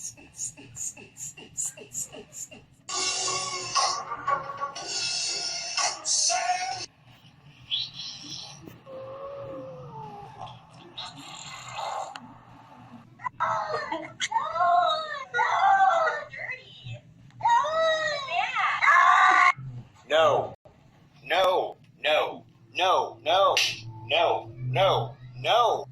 No, no, no, no, no, no, no, no.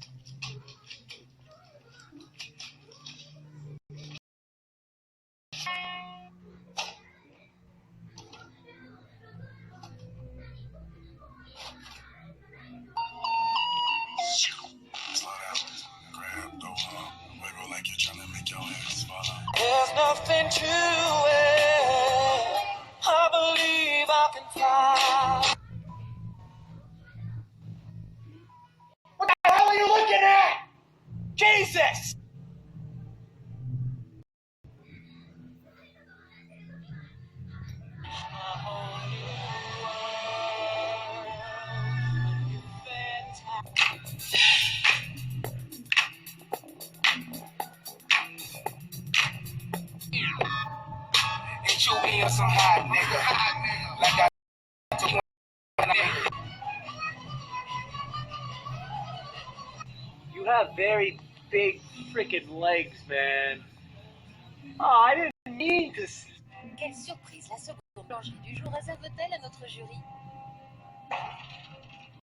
There's nothing to it. I believe I can fly. What the hell are you looking at? Jesus! And you being some hot nigga. Like I took one nigga. You have very big freaking legs, man. Oh, I didn't mean to. Quelle surprise, la seconde boulangerie du jour réserve-t-elle à notre jury?